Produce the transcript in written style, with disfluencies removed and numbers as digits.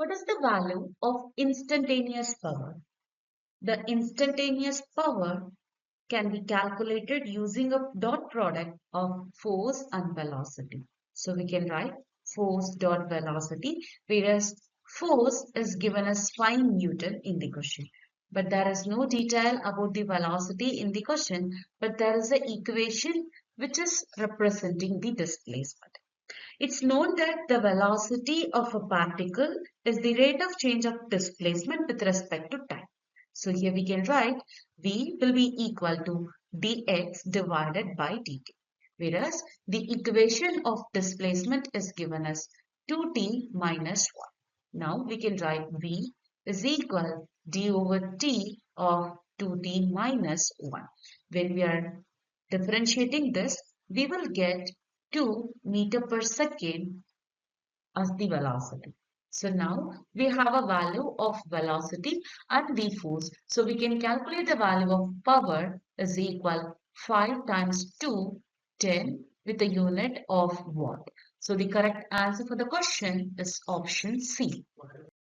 What is the value of instantaneous power? The instantaneous power can be calculated using a dot product of force and velocity. So we can write force dot velocity, whereas force is given as 5 Newton in the question. But there is no detail about the velocity in the question, but there is an equation which is representing the displacement. It's known that the velocity of a particle is the rate of change of displacement with respect to time. So here we can write V will be equal to dx divided by dt. Whereas the equation of displacement is given as 2t minus 1. Now we can write V is equal d over t of 2t minus 1. When we are differentiating this, we will get 2 meter per second as the velocity. So now we have a value of velocity and the force. So we can calculate the value of power is equal 5 times 2, 10 with a unit of watt. So the correct answer for the question is option C.